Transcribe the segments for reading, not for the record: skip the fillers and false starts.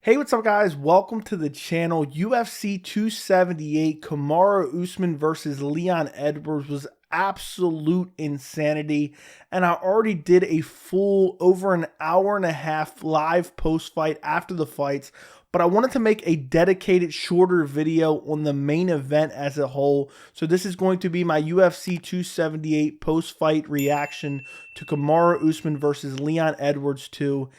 Hey, what's up, guys? Welcome to the channel. UFC 278, Kamaru Usman versus Leon Edwards was absolute insanity. And I already did a full over an hour and a half live post-fight after the fights. But I wanted to make a dedicated shorter video on the main event as a whole. So this is going to be my UFC 278 post-fight reaction to Kamaru Usman versus Leon Edwards 2.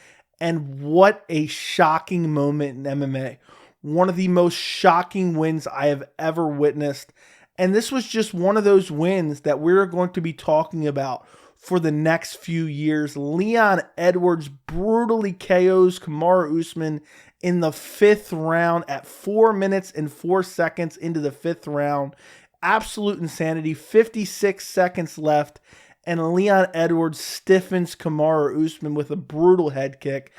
And what a shocking moment in MMA. One of the most shocking wins I have ever witnessed. And this was just one of those wins that we're going to be talking about for the next few years. Leon Edwards brutally KOs Kamaru Usman in the 5th round at 4 minutes and 4 seconds into the 5th round. Absolute insanity. 56 seconds left. And Leon Edwards stiffens Kamaru Usman with a brutal head kick.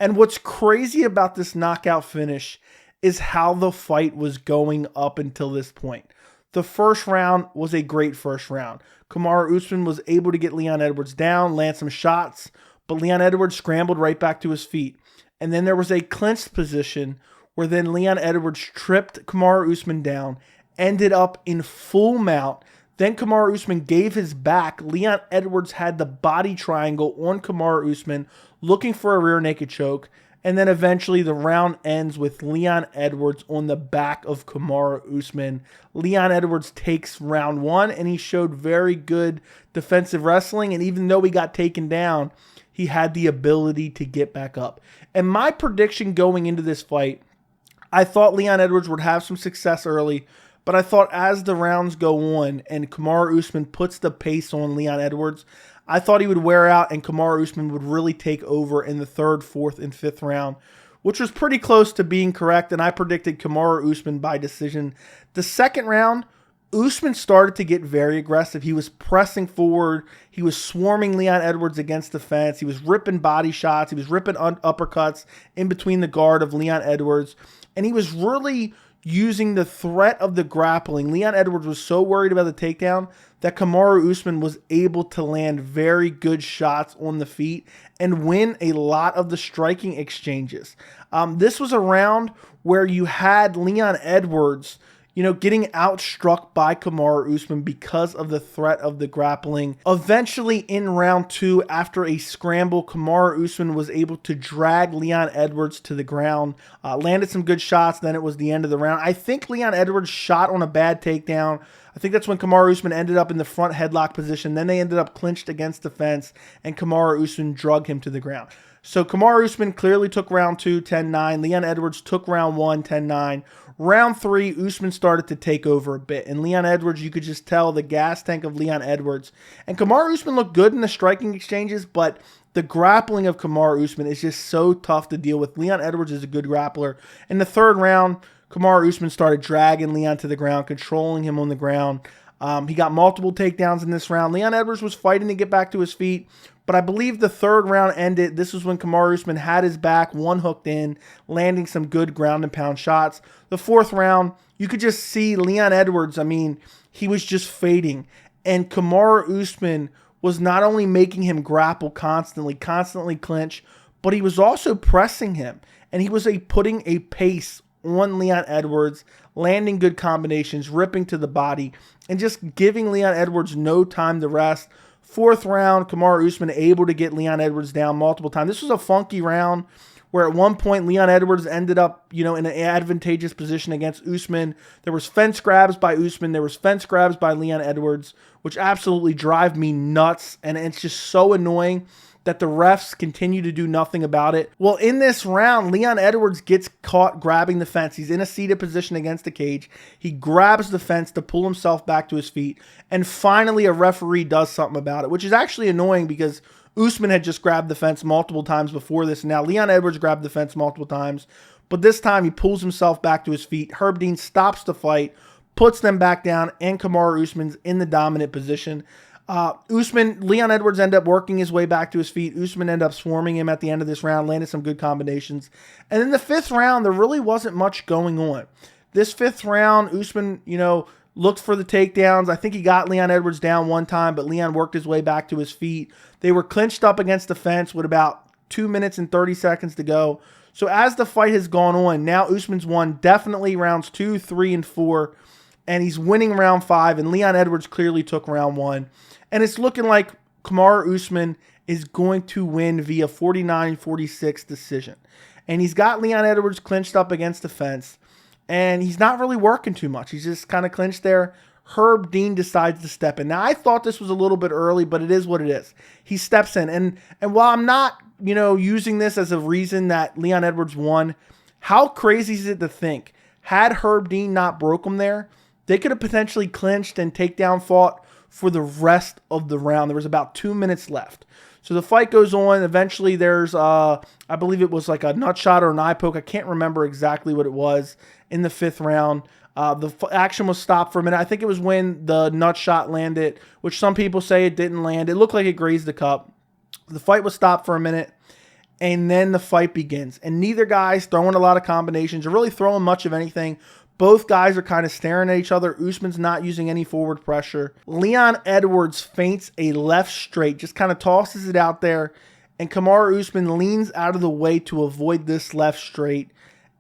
And what's crazy about this knockout finish is how the fight was going up until this point. The first round was a great first round. Kamaru Usman was able to get Leon Edwards down, land some shots, but Leon Edwards scrambled right back to his feet. And then there was a clinched position where then Leon Edwards tripped Kamaru Usman down, ended up in full mount. Then Kamaru Usman gave his back. Leon Edwards had the body triangle on Kamaru Usman, looking for a rear naked choke. And then eventually the round ends with Leon Edwards on the back of Kamaru Usman. Leon Edwards takes round 1, and he showed very good defensive wrestling. And even though he got taken down, he had the ability to get back up. And my prediction going into this fight, I thought Leon Edwards would have some success early. But I thought as the rounds go on and Kamaru Usman puts the pace on Leon Edwards, I thought he would wear out and Kamaru Usman would really take over in the 3rd, 4th, and 5th round, which was pretty close to being correct, and I predicted Kamaru Usman by decision. The 2nd round, Usman started to get very aggressive. He was pressing forward. He was swarming Leon Edwards against the fence. He was ripping body shots. He was ripping uppercuts in between the guard of Leon Edwards, and he was really using the threat of the grappling. Leon Edwards was so worried about the takedown that Kamaru Usman was able to land very good shots on the feet and win a lot of the striking exchanges. This was a round where you had Leon Edwards, getting outstruck by Kamaru Usman because of the threat of the grappling. Eventually, in round 2, after a scramble, Kamaru Usman was able to drag Leon Edwards to the ground, landed some good shots, then it was the end of the round. I think Leon Edwards shot on a bad takedown. I think that's when Kamaru Usman ended up in the front headlock position. Then they ended up clinched against the fence, and Kamaru Usman drug him to the ground. So Kamaru Usman clearly took round 2, 10-9. Leon Edwards took round 1, 10-9. Round 3, Usman started to take over a bit. And Leon Edwards, you could just tell the gas tank of Leon Edwards. And Kamaru Usman looked good in the striking exchanges, but the grappling of Kamaru Usman is just so tough to deal with. Leon Edwards is a good grappler. In the 3rd round, Kamaru Usman started dragging Leon to the ground, controlling him on the ground. He got multiple takedowns in this round. Leon Edwards was fighting to get back to his feet, but I believe the 3rd round ended. This was when Kamaru Usman had his back, one hooked in, landing some good ground and pound shots. The 4th round, you could just see Leon Edwards, he was just fading. And Kamaru Usman was not only making him grapple constantly clinch, but he was also pressing him. And he was putting a pace on Leon Edwards, landing good combinations, ripping to the body, and just giving Leon Edwards no time to rest. 4th round, Kamaru Usman able to get Leon Edwards down multiple times. This was a funky round where at one point Leon Edwards ended up, in an advantageous position against Usman. There was fence grabs by Usman. There was fence grabs by Leon Edwards, which absolutely drive me nuts. And it's just so annoying that the refs continue to do nothing about it. Well, in this round, Leon Edwards gets caught grabbing the fence. He's in a seated position against the cage. He grabs the fence to pull himself back to his feet. And finally, a referee does something about it, which is actually annoying because Usman had just grabbed the fence multiple times before this. Now, Leon Edwards grabbed the fence multiple times, but this time he pulls himself back to his feet. Herb Dean stops the fight, puts them back down, and Kamaru Usman's in the dominant position. Leon Edwards ended up working his way back to his feet. Usman ended up swarming him at the end of this round, landed some good combinations. And in the 5th round, there really wasn't much going on. This 5th round, Usman, looked for the takedowns. I think he got Leon Edwards down one time, but Leon worked his way back to his feet. They were clinched up against the fence with about 2 minutes and 30 seconds to go. So as the fight has gone on, now Usman's won definitely rounds 2, 3, and 4, and he's winning round 5, and Leon Edwards clearly took round 1. And it's looking like Kamaru Usman is going to win via 49-46 decision. And he's got Leon Edwards clinched up against the fence, and he's not really working too much. He's just kind of clinched there. Herb Dean decides to step in. Now, I thought this was a little bit early, but it is what it is. He steps in. And while I'm not, using this as a reason that Leon Edwards won, how crazy is it to think, had Herb Dean not broke him there, they could have potentially clinched and takedown fought for the rest of the round. There was about 2 minutes left. So the fight goes on. Eventually there's, I believe it was like a nut shot or an eye poke. I can't remember exactly what it was in the 5th round. The action was stopped for a minute. I think it was when the nut shot landed, which some people say it didn't land. It looked like it grazed the cup. The fight was stopped for a minute, and then the fight begins. And neither guy's throwing a lot of combinations or really throwing much of anything. Both guys are kind of staring at each other. Usman's not using any forward pressure. Leon Edwards feints a left straight, just kind of tosses it out there, and Kamaru Usman leans out of the way to avoid this left straight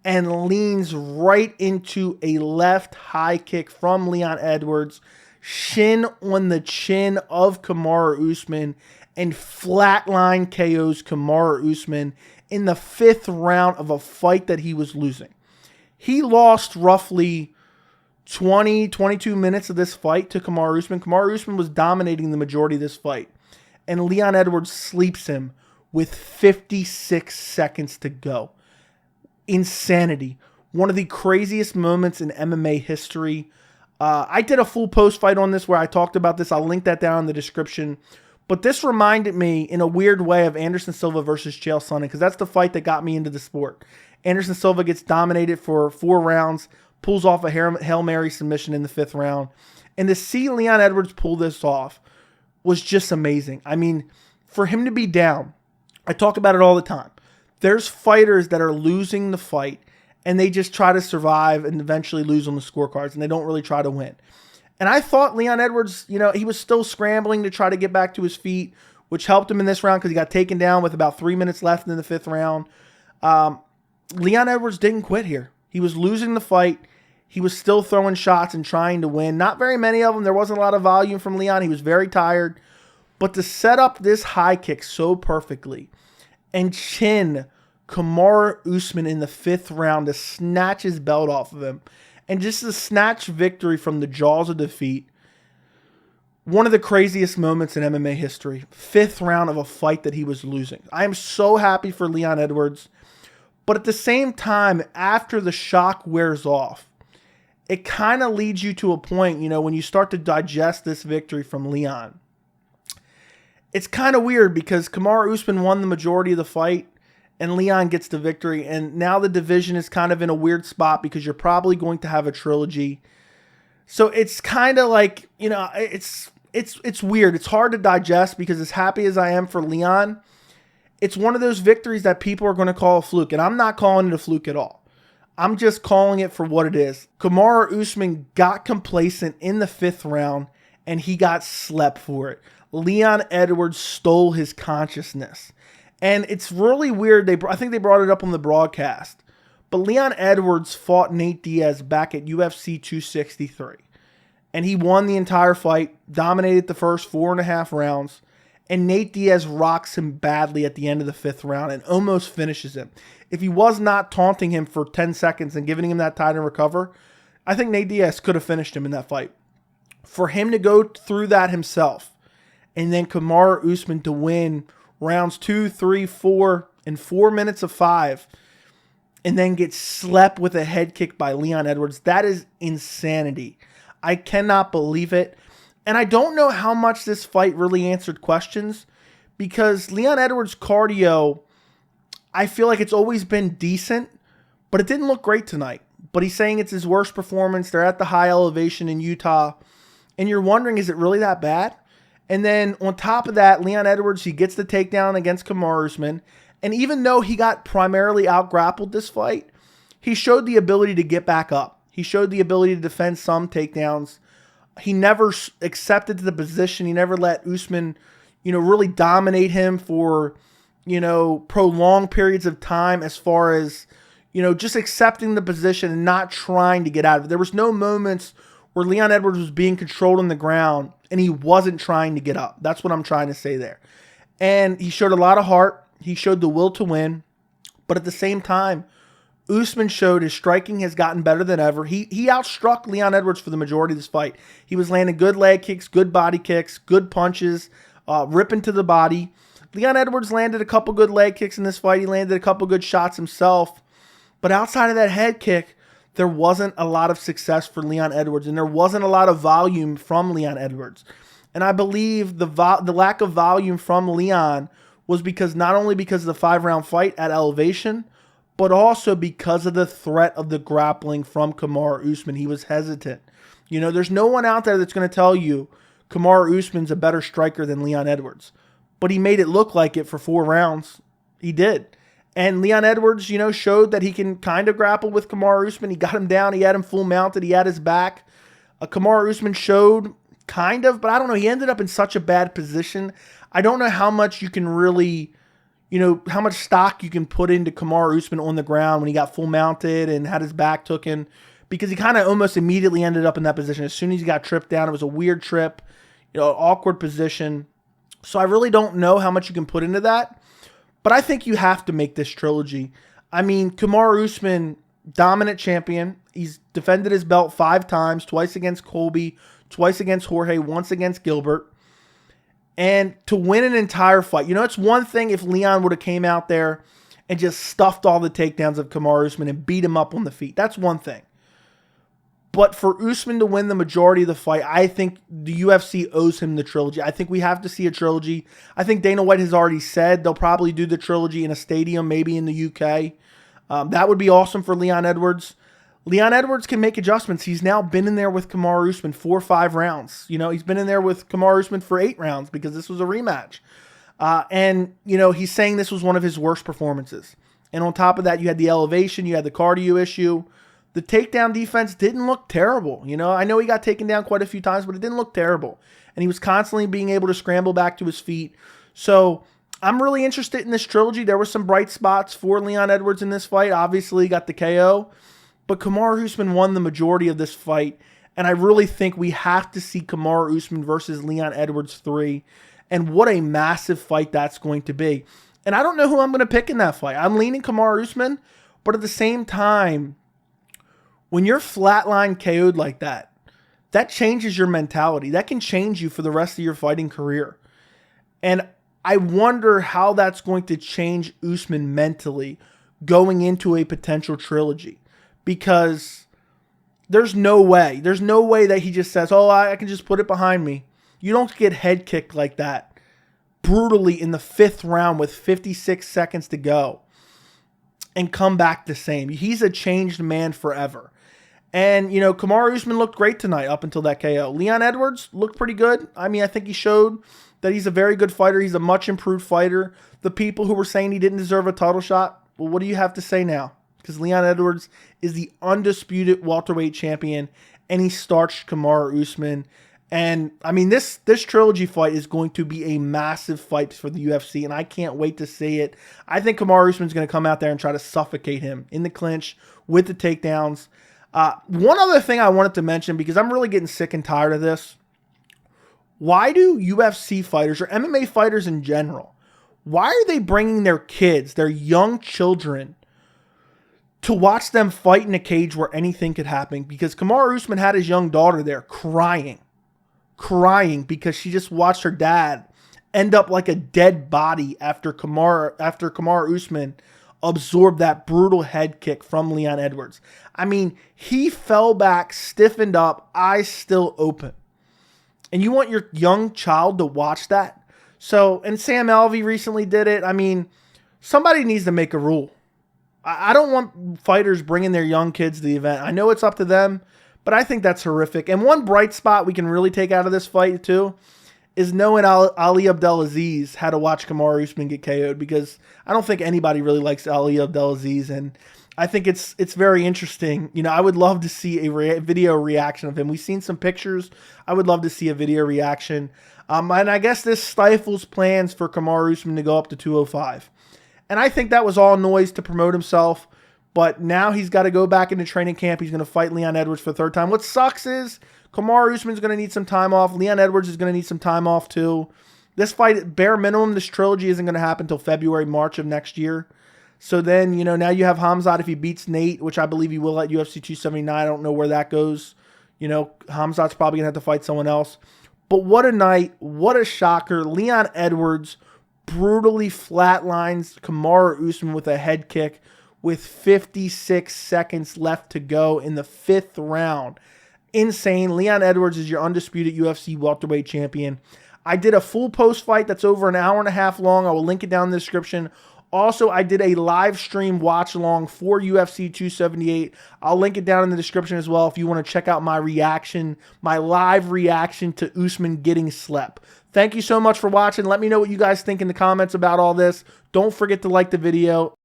and leans right into a left high kick from Leon Edwards, shin on the chin of Kamaru Usman, and flatline KOs Kamaru Usman in the 5th round of a fight that he was losing. He lost roughly 20, 22 minutes of this fight to Kamaru Usman. Kamaru Usman was dominating the majority of this fight, and Leon Edwards sleeps him with 56 seconds to go. Insanity. One of the craziest moments in MMA history. I did a full post fight on this where I talked about this. I'll link that down in the description. But this reminded me in a weird way of Anderson Silva versus Chael Sonnen, because that's the fight that got me into the sport. Anderson Silva gets dominated for 4 rounds, pulls off a Hail Mary submission in the 5th round. And to see Leon Edwards pull this off was just amazing. I mean, for him to be down, I talk about it all the time. There's fighters that are losing the fight and they just try to survive and eventually lose on the scorecards, and they don't really try to win. And I thought Leon Edwards, he was still scrambling to try to get back to his feet, which helped him in this round because he got taken down with about 3 minutes left in the 5th round. Leon Edwards didn't quit here. He was losing the fight. He was still throwing shots and trying to win. Not very many of them. There wasn't a lot of volume from Leon. He was very tired. But to set up this high kick so perfectly and chin Kamaru Usman in the 5th round to snatch his belt off of him, and just to snatch victory from the jaws of defeat, one of the craziest moments in MMA history. 5th round of a fight that he was losing. I am so happy for Leon Edwards. But at the same time, after the shock wears off, it kind of leads you to a point, when you start to digest this victory from Leon. It's kind of weird because Kamaru Usman won the majority of the fight and Leon gets the victory. And now the division is kind of in a weird spot because you're probably going to have a trilogy. So it's kind of like, it's weird. It's hard to digest because as happy as I am for Leon, it's one of those victories that people are going to call a fluke. And I'm not calling it a fluke at all. I'm just calling it for what it is. Kamaru Usman got complacent in the 5th round and he got slept for it. Leon Edwards stole his consciousness. And it's really weird. I think they brought it up on the broadcast. But Leon Edwards fought Nate Diaz back at UFC 263. And he won the entire fight, dominated the first 4.5 rounds. And Nate Diaz rocks him badly at the end of the 5th round and almost finishes him. If he was not taunting him for 10 seconds and giving him that time to recover, I think Nate Diaz could have finished him in that fight. For him to go through that himself, and then Kamaru Usman to win rounds 2, 3, 4, and 4 minutes of 5, and then get slept with a head kick by Leon Edwards, that is insanity. I cannot believe it. And I don't know how much this fight really answered questions because Leon Edwards' cardio, I feel like it's always been decent, but it didn't look great tonight. But he's saying it's his worst performance. They're at the high elevation in Utah. And you're wondering, is it really that bad? And then on top of that, Leon Edwards, he gets the takedown against Kamaru Usman. And even though he got primarily out-grappled this fight, he showed the ability to get back up. He showed the ability to defend some takedowns. He never accepted the position. He never let Usman, really dominate him for, prolonged periods of time as far as, just accepting the position and not trying to get out of it. There was no moments where Leon Edwards was being controlled on the ground and he wasn't trying to get up. That's what I'm trying to say there. And he showed a lot of heart. He showed the will to win. But at the same time, Usman showed his striking has gotten better than ever. He outstruck Leon Edwards for the majority of this fight. He was landing good leg kicks, good body kicks, good punches, ripping to the body. Leon Edwards landed a couple good leg kicks in this fight. He landed a couple good shots himself. But outside of that head kick, there wasn't a lot of success for Leon Edwards, and there wasn't a lot of volume from Leon Edwards. And I believe the lack of volume from Leon was not only because of the 5-round fight at elevation, but also because of the threat of the grappling from Kamaru Usman. He was hesitant. There's no one out there that's going to tell you Kamaru Usman's a better striker than Leon Edwards. But he made it look like it for 4 rounds. He did. And Leon Edwards, showed that he can kind of grapple with Kamaru Usman. He got him down. He had him full mounted. He had his back. Kamaru Usman showed kind of, but I don't know. He ended up in such a bad position. I don't know how much you can really, how much stock you can put into Kamaru Usman on the ground when he got full mounted and had his back taken, because he kind of almost immediately ended up in that position. As soon as he got tripped down, it was a weird trip, awkward position. So I really don't know how much you can put into that. But I think you have to make this trilogy. I mean, Kamaru Usman, dominant champion. He's defended his belt 5 times, twice against Colby, twice against Jorge, once against Gilbert. And to win an entire fight, it's one thing if Leon would have came out there and just stuffed all the takedowns of Kamaru Usman and beat him up on the feet. That's one thing. But for Usman to win the majority of the fight, I think the UFC owes him the trilogy. I think we have to see a trilogy. I think Dana White has already said they'll probably do the trilogy in a stadium, maybe in the UK. That would be awesome for Leon Edwards. Leon Edwards can make adjustments. He's now been in there with Kamaru Usman 4 or 5 rounds. He's been in there with Kamaru Usman for 8 rounds because this was a rematch. And he's saying this was one of his worst performances. And on top of that, you had the elevation, you had the cardio issue. The takedown defense didn't look terrible. I know he got taken down quite a few times, but it didn't look terrible. And he was constantly being able to scramble back to his feet. So I'm really interested in this trilogy. There were some bright spots for Leon Edwards in this fight. Obviously, he got the KO. But Kamaru Usman won the majority of this fight. And I really think we have to see Kamaru Usman versus Leon Edwards 3. And what a massive fight that's going to be. And I don't know who I'm going to pick in that fight. I'm leaning Kamaru Usman. But at the same time, when you're flatline KO'd like that, that changes your mentality. That can change you for the rest of your fighting career. And I wonder how that's going to change Usman mentally going into a potential trilogy. Because there's no way that he just says, oh, I can just put it behind me. You don't get head kicked like that brutally in the 5th round with 56 seconds to go and come back the same. He's a changed man forever. And, Kamaru Usman looked great tonight up until that KO. Leon Edwards looked pretty good. I mean, I think he showed that he's a very good fighter. He's a much improved fighter. The people who were saying he didn't deserve a title shot, well, what do you have to say now? Because Leon Edwards is the undisputed welterweight champion, and he starched Kamaru Usman. And, I mean, this trilogy fight is going to be a massive fight for the UFC, and I can't wait to see it. I think Kamaru Usman's going to come out there and try to suffocate him in the clinch with the takedowns. One other thing I wanted to mention, because I'm really getting sick and tired of this. Why do UFC fighters, or MMA fighters in general, why are they bringing their kids, their young children, to watch them fight in a cage where anything could happen? Because Kamaru Usman had his young daughter there crying because she just watched her dad end up like a dead body after Kamaru Usman absorbed that brutal head kick from Leon Edwards. I mean, he fell back, stiffened up, eyes still open. And you want your young child to watch that? So, and Sam Alvey recently did it. I mean, somebody needs to make a rule. I don't want fighters bringing their young kids to the event. I know it's up to them, but I think that's horrific. And one bright spot we can really take out of this fight, too, is knowing Ali Abdelaziz had to watch Kamaru Usman get KO'd, because I don't think anybody really likes Ali Abdelaziz, and I think it's very interesting. I would love to see a video reaction of him. We've seen some pictures. I would love to see a video reaction. And I guess this stifles plans for Kamaru Usman to go up to 205. And I think that was all noise to promote himself. But now he's got to go back into training camp. He's going to fight Leon Edwards for the third time. What sucks is Kamaru Usman's going to need some time off. Leon Edwards is going to need some time off too. This fight, bare minimum, this trilogy isn't going to happen until February, March of next year. So then, now you have Khamzat if he beats Nate, which I believe he will at UFC 279. I don't know where that goes. Khamzat's probably going to have to fight someone else. But what a night. What a shocker. Leon Edwards brutally flatlines Kamaru Usman with a head kick with 56 seconds left to go in the 5th round. Insane. Leon Edwards is your undisputed UFC welterweight champion. I did a full post-fight that's over an hour and a half long. I will link it down in the description. Also, I did a live stream watch-along for UFC 278. I'll link it down in the description as well if you want to check out my reaction, my live reaction to Usman getting slept. Thank you so much for watching. Let me know what you guys think in the comments about all this. Don't forget to like the video.